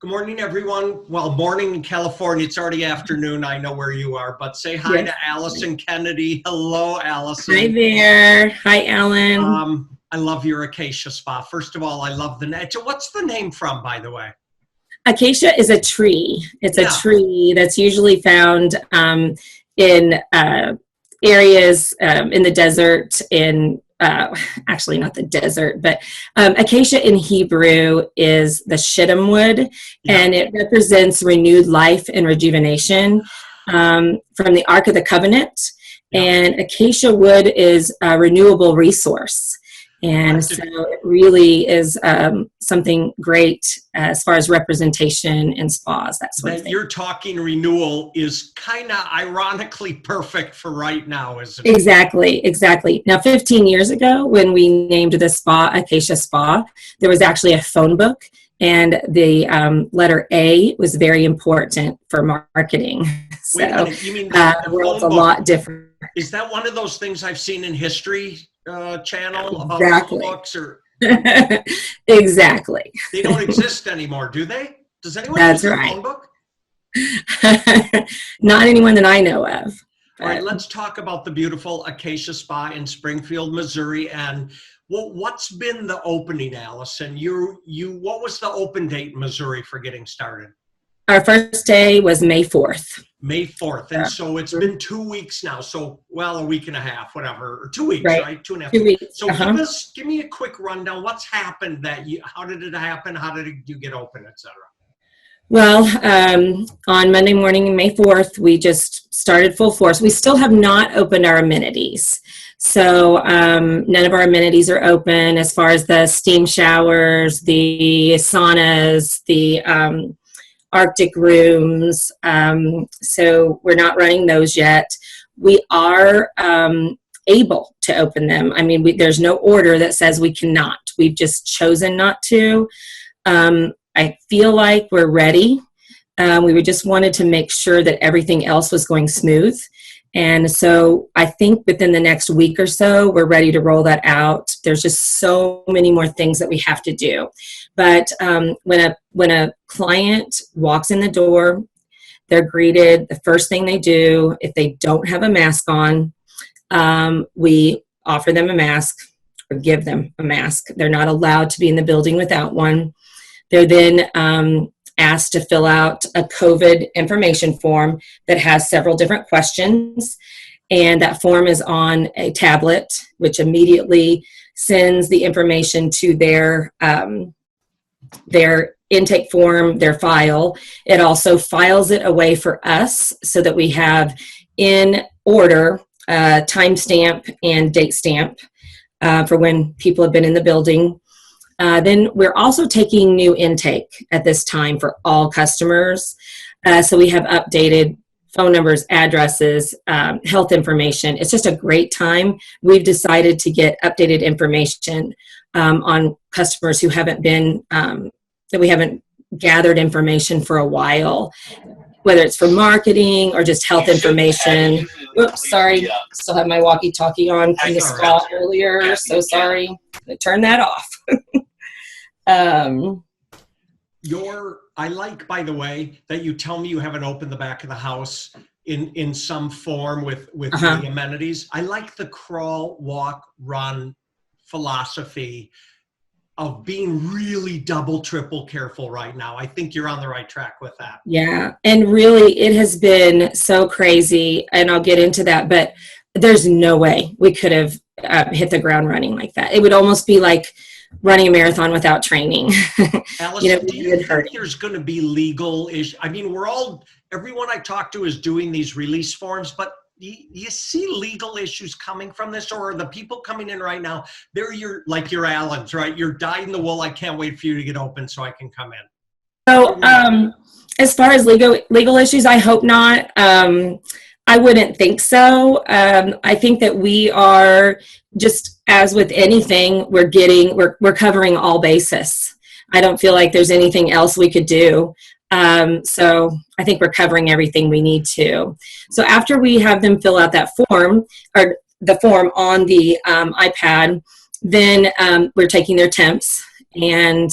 Good morning, everyone. Well, morning in California. It's already afternoon. I know where you are, but say hi Yes. to Allyson Kennedy. Hello, Allyson. Hi there. Hi, Allan. I love your Acacia Spa. First of all, I love the name. What's the name from, by the way? Acacia is a tree. It's a Yeah. tree that's usually found in areas in the desert, actually not the desert, but acacia in Hebrew is the shittim wood, Yeah. and it represents renewed life and rejuvenation from the Ark of the Covenant. Yeah. And acacia wood is a renewable resource. And so it really is something great as far as representation in spas, that sort of thing. You're talking renewal is kind of ironically perfect for right now, isn't it? Exactly. Now, 15 years ago, when we named the spa Acacia Spa, there was actually a phone book, and the letter A was very important for marketing. So, wait a minute, you mean the world's a phone book? lot different. Is that one of those things I've seen in History Channel about Exactly. books? Or Exactly. they don't exist anymore, do they? Does anyone That's use a right. phone book? Not anyone that I know of. All right, let's talk about the beautiful Acacia Spa in Springfield, Missouri. And what's been the opening, Allyson? What was the open date in Missouri for getting started? Our first day was May 4th. May 4th. And so it's been 2 weeks now. So, well, a week and a half, whatever, or 2 weeks, right? 2.5 2 weeks. So give me a quick rundown. What's happened how did it happen? How did you get open, et cetera? Well, on Monday morning, May 4th, we just started full force. We still have not opened our amenities. So none of our amenities are open as far as the steam showers, the saunas, the Arctic rooms. So we're not running those yet. We are able to open them. I mean, there's no order that says we cannot. We've just chosen not to. I feel like we're ready. We just wanted to make sure that everything else was going smooth. And so I think within the next week or so, we're ready to roll that out. There's just so many more things that we have to do. But when a client walks in the door, they're greeted. The first thing they do, if they don't have a mask on, we offer them a mask or give them a mask. They're not allowed to be in the building without one. They're then asked to fill out a COVID information form that has several different questions. And that form is on a tablet, which immediately sends the information to their intake form, their file. It also files it away for us so that we have in order timestamp and date stamp for when people have been in the building. Then we're also taking new intake at this time for all customers. So we have updated phone numbers, addresses, health information. It's just a great time. We've decided to get updated information on customers who haven't been, that we haven't gathered information for a while, whether it's for marketing or just health information. Oops, sorry, still have my walkie-talkie on from the spa earlier, so sorry. I'm gonna turn that off. I like, by the way, that you tell me you haven't opened the back of the house in some form with the amenities. I like the crawl, walk, run philosophy of being really double, triple careful right now. I think you're on the right track with that. Yeah, and really it has been so crazy, and I'll get into that, but there's no way we could have hit the ground running like that. It would almost be like running a marathon without training. Allyson, do you think there's going to be legal issues? I mean, everyone I talk to is doing these release forms, but do you see legal issues coming from this? Or are the people coming in right now, they're like your Allans, right? You're dyed in the wool. I can't wait for you to get open so I can come in. So as far as legal issues, I hope not. I wouldn't think so. I think that we are just, as with anything, we're covering all bases. I don't feel like there's anything else we could do. So I think we're covering everything we need to. So after we have them fill out that form, or the form on the iPad, then we're taking their temps And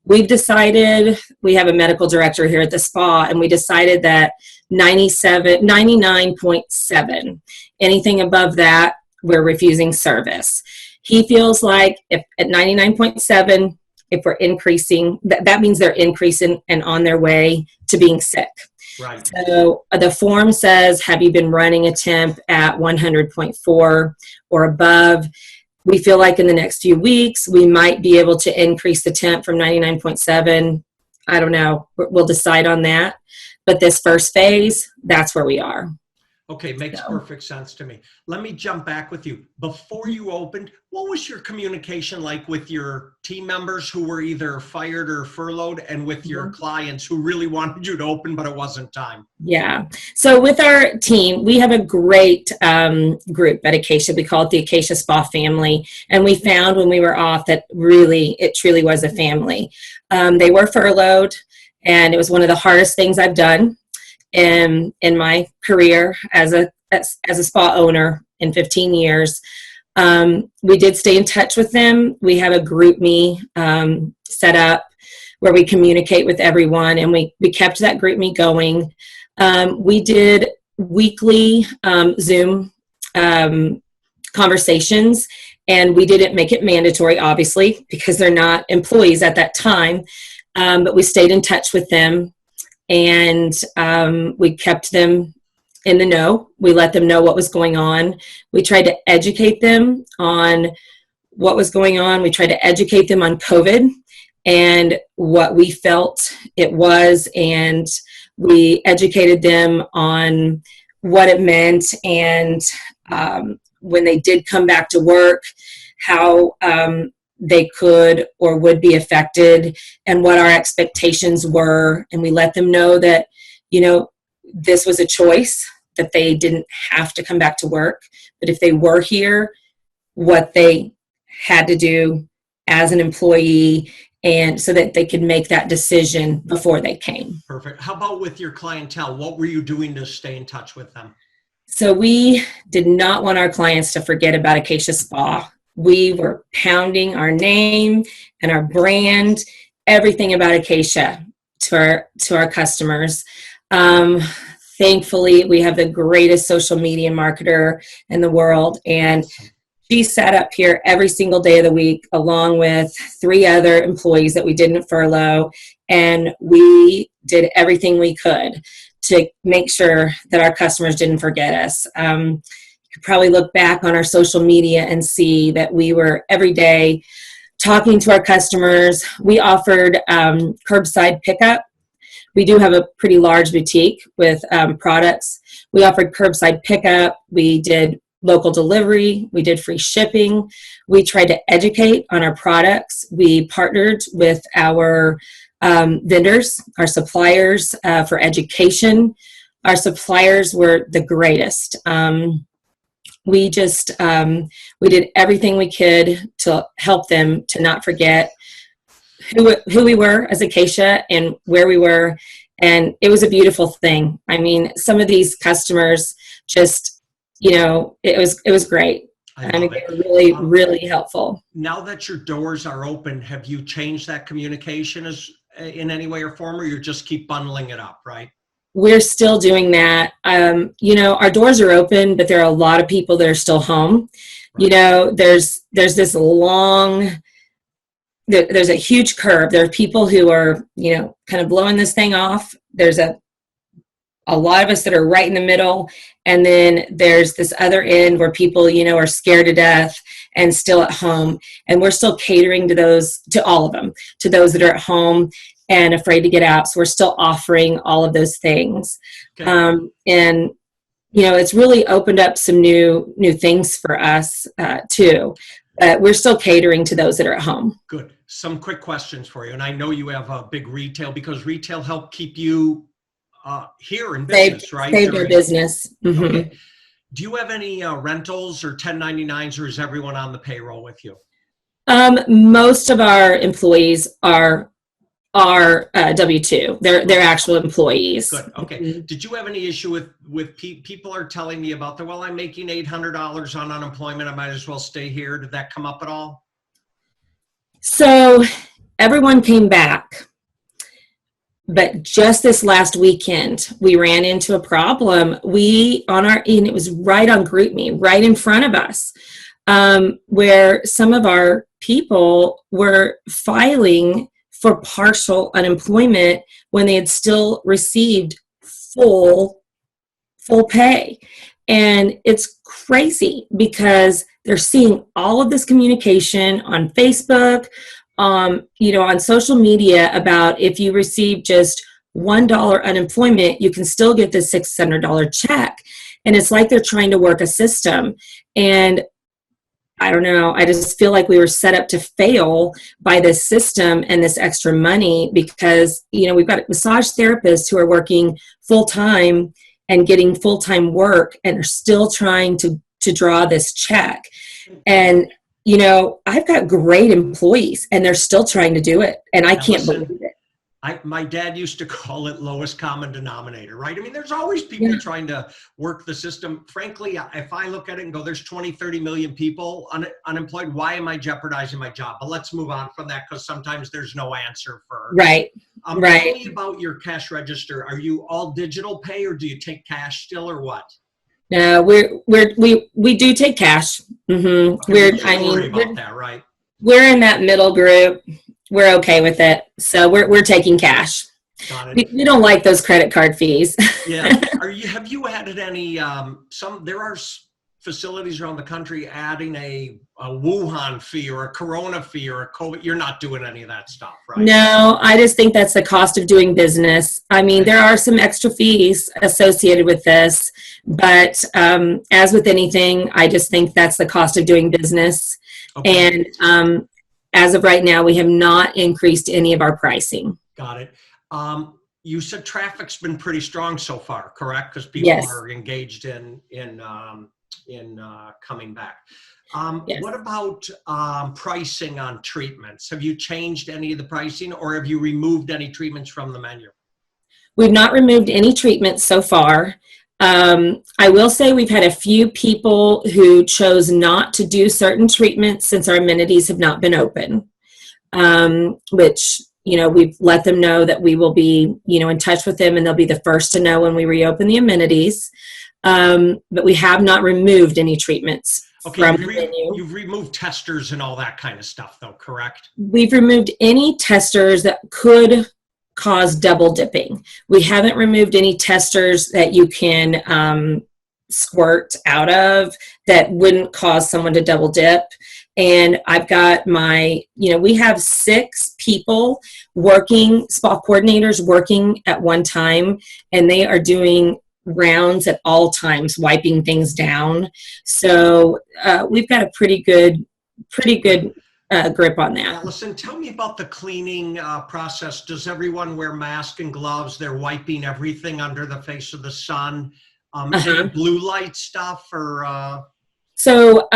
we've decided, we have a medical director here at the spa, and we decided that 99.7, anything above that, we're refusing service. He feels like if at 99.7, if we're increasing, that means they're increasing and on their way to being sick. Right. So the form says, have you been running a temp at 100.4 or above? We feel like in the next few weeks, we might be able to increase the temp from 99.7. I don't know. We'll decide on that. But this first phase, that's where we are. Okay, makes perfect sense to me. Let me jump back with you. Before you opened, what was your communication like with your team members who were either fired or furloughed, and with your clients who really wanted you to open, but it wasn't time? Yeah. So with our team, we have a great group at Acacia. We call it the Acacia Spa family. And we found when we were off that it truly was a family. They were furloughed, and it was one of the hardest things I've done in my career as a spa owner in 15 years. We did stay in touch with them. We have a group me set up where we communicate with everyone, and we kept that group me going. We did weekly Zoom conversations, and we didn't make it mandatory, obviously, because they're not employees at that time, but we stayed in touch with them. And we kept them in the know. We let them know what was going on. We tried to educate them on what was going on. We tried to educate them on COVID and what we felt it was. And we educated them on what it meant. And when they did come back to work, how they could or would be affected, and what our expectations were. And we let them know that, this was a choice, that they didn't have to come back to work, but if they were here, what they had to do as an employee, and so that they could make that decision before they came. Perfect. How about with your clientele? What were you doing to stay in touch with them? So we did not want our clients to forget about Acacia Spa. We were pounding our name and our brand, everything about Acacia to our customers. Thankfully, we have the greatest social media marketer in the world, and she sat up here every single day of the week along with 3 other employees that we didn't furlough, and we did everything we could to make sure that our customers didn't forget us. You could probably look back on our social media and see that we were every day talking to our customers. We offered curbside pickup. We do have a pretty large boutique with products. We offered curbside pickup. We did local delivery. We did free shipping. We tried to educate on our products. We partnered with our vendors, our suppliers for education. Our suppliers were the greatest. We just, we did everything we could to help them to not forget who we were as Acacia and where we were. And it was a beautiful thing. I mean, some of these customers just, it was great. I mean, they were really, really helpful. Now that your doors are open, have you changed that communication in any way or form, or you just keep bundling it up, right? We're still doing that. Our doors are open, but there are a lot of people that are still home. Right. There's this there's a huge curve. There are people who are, kind of blowing this thing off. There's a lot of us that are right in the middle. And then there's this other end where people, are scared to death and still at home. And we're still catering to all of them, to those that are at home and afraid to get out. So we're still offering all of those things. Okay. And, it's really opened up some new things for us too. But we're still catering to those that are at home. Good. Some quick questions for you. And I know you have a big retail, because retail helped keep you here in business, right? Saved our business. Mm-hmm. Okay. Do you have any rentals or 1099s, or is everyone on the payroll with you? Most of our employees are W-2. They're actual employees. Good. Okay. Mm-hmm. Did you have any issue with people are telling me about I'm making $800 on unemployment, I might as well stay here? Did that come up at all? So everyone came back, but just this last weekend, we ran into a problem. And it was right on GroupMe, right in front of us, where some of our people were filing for partial unemployment when they had still received full pay. And it's crazy because they're seeing all of this communication on Facebook, on social media about if you receive just $1 unemployment, you can still get this $600 check. And it's like they're trying to work a system. And I don't know, I just feel like we were set up to fail by this system and this extra money because, we've got massage therapists who are working full-time and getting full-time work and are still trying to draw this check. And, I've got great employees and they're still trying to do it. And I can't believe it. My dad used to call it lowest common denominator, right? I mean, there's always people trying to work the system. Frankly, if I look at it and go, there's 20, 30 million people unemployed, why am I jeopardizing my job? But let's move on from that because sometimes there's no answer for. Right. Right. Tell me about your cash register. Are you all digital pay or do you take cash still or what? No, we do take cash. Mm-hmm. We're in that middle group. We're okay with it. So we're taking cash. Got it. We don't like those credit card fees. Yeah. Have you added any, there are facilities around the country adding a Wuhan fee or a Corona fee or a COVID. You're not doing any of that stuff, right? No, I just think that's the cost of doing business. I mean, there are some extra fees associated with this, but as with anything, I just think that's the cost of doing business. Okay. And as of right now, we have not increased any of our pricing. Got it. You said traffic's been pretty strong so far, correct? Because people are engaged in coming back. What about pricing on treatments? Have you changed any of the pricing or have you removed any treatments from the menu? We've not removed any treatments so far. I will say we've had a few people who chose not to do certain treatments since our amenities have not been open, which, we've let them know that we will be, in touch with them and they'll be the first to know when we reopen the amenities. But we have not removed any treatments from the menu. You've removed testers and all that kind of stuff though, correct? We've removed any testers that could cause double dipping. We haven't removed any testers that you can squirt out of that wouldn't cause someone to double dip. And I've got we have 6 people working, spa coordinators working at one time, and they are doing rounds at all times, wiping things down. So we've got a pretty good grip on that. Allyson, tell me about the cleaning process. Does everyone wear masks and gloves? They're wiping everything under the face of the sun. Is it blue light stuff or? So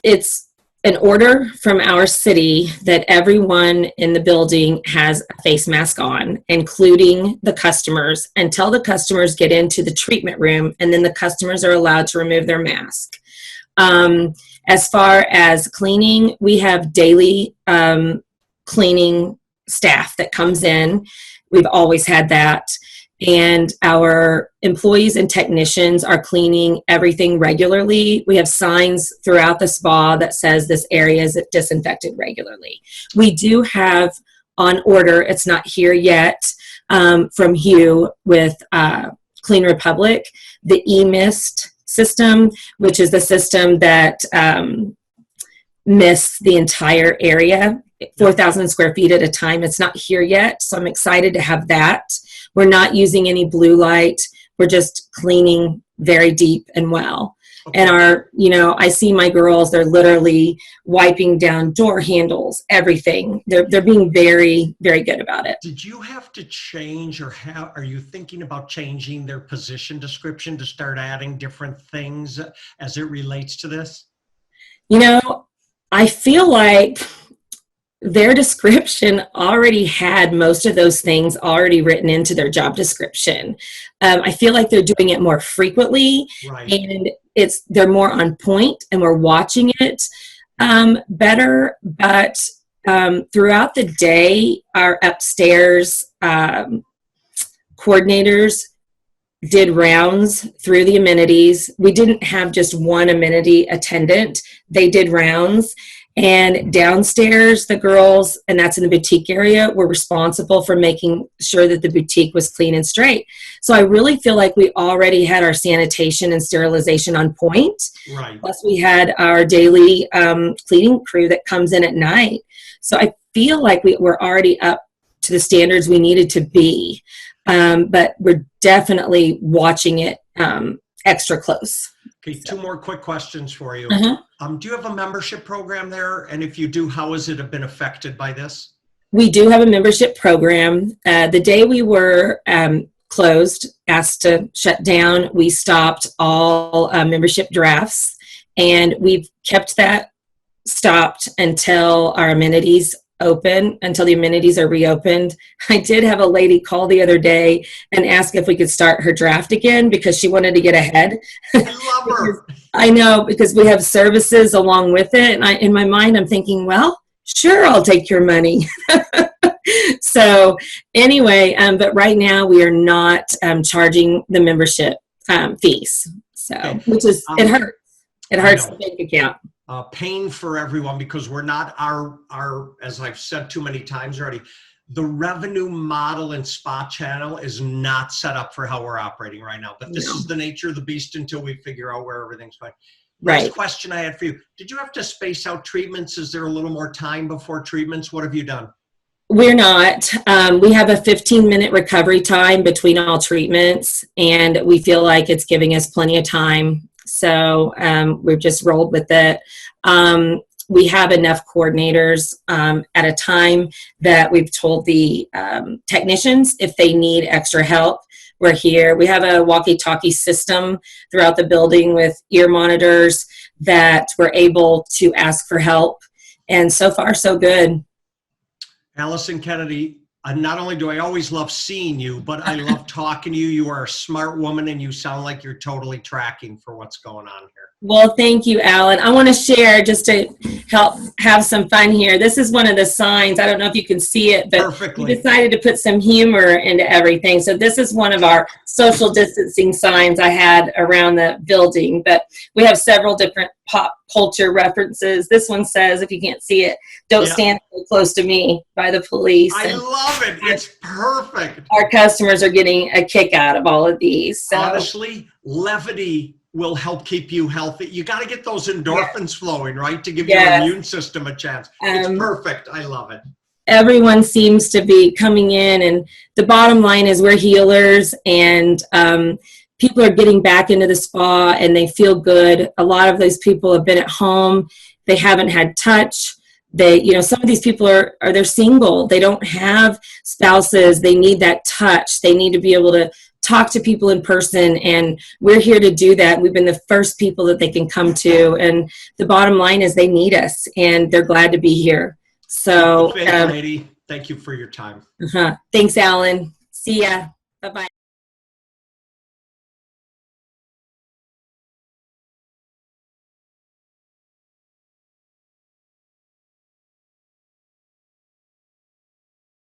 it's an order from our city that everyone in the building has a face mask on, including the customers, until the customers get into the treatment room, and then the customers are allowed to remove their mask. As far as cleaning, we have daily cleaning staff that comes in. We've always had that. And our employees and technicians are cleaning everything regularly. We have signs throughout the spa that says this area is disinfected regularly. We do have on order, it's not here yet, from Hugh with Clean Republic, the e-mist system, which is the system that mists the entire area, 4,000 square feet at a time. It's not here yet, so I'm excited to have that. We're not using any blue light. We're just cleaning very deep and well. Okay. And I see my girls, they're literally wiping down door handles, everything. They're being very, very good about it. Did you have to change, or are you thinking about changing their position description to start adding different things as it relates to this? I feel like their description already had most of those things already written into their job description. I feel like they're doing it more frequently, right, and they're more on point, and we're watching it better. But throughout the day, our upstairs coordinators did rounds through the amenities. We didn't have just one amenity attendant. They did rounds. And downstairs, the girls, and that's in the boutique area, were responsible for making sure that the boutique was clean and straight. So I really feel like we already had our sanitation and sterilization on point. Right. Plus we had our daily cleaning crew that comes in at night. So I feel like we were already up to the standards we needed to be. But we're definitely watching it extra close. Okay, two more quick questions for you. Uh-huh. Do you have a membership program there? And if you do, how has it been affected by this? We do have a membership program. The day we were closed, asked to shut down, we stopped all membership drafts, and we've kept that stopped until our amenities open, until the amenities are reopened. I did have a lady call the other day and ask if we could start her draft again because she wanted to get ahead. I love her. I know, because we have services along with it. And in my mind, I'm thinking, well, sure, I'll take your money. So anyway, but right now we are not charging the membership fees. So, Okay. which is, it hurts. It hurts the bank account. Pain for everyone, because we're not our, as I've said too many times already, the revenue model in Spa Channel is not set up for how we're operating right now. But this is the nature of the beast until we figure out where everything's going. Right. Last question I had for you. Did you have to space out treatments? Is there a little more time before treatments? What have you done? We're not. We have a 15-minute recovery time between all treatments, and we feel like it's giving us plenty of time. So we've just rolled with it. We have enough coordinators at a time that we've told the technicians if they need extra help, we're here. We have a walkie-talkie system throughout the building with ear monitors that we're able to ask for help. And so far, so good. Allyson Kennedy, not only do I always love seeing you, but I love talking to you. You are a smart woman, and you sound like you're totally tracking for what's going on here. Well, thank you, Alan. I want to share, just to help have some fun here. This is one of the signs. I don't know if you can see it, but Perfectly. we decided to put some humor into everything. So this is one of our social distancing signs I had around the building, but we have several different pop culture references. This one says, if you can't see it, don't stand so close to me, by the police. I love it. It's perfect. Our customers are getting a kick out of all of these. So. Honestly, levity will help keep you healthy. You got to get those endorphins flowing, right? To give your immune system a chance. It's perfect. I love it. Everyone seems to be coming in, and the bottom line is we're healers, and people are getting back into the spa and they feel good. A lot of those people have been at home. They haven't had touch. They, some of these people they're single. They don't have spouses. They need that touch. They need to be able to talk to people in person, and we're here to do that. We've been the first people that they can come to, and the bottom line is they need us, and they're glad to be here. So, lady, thank you for your time. Thanks, Alan. See ya. Bye-bye.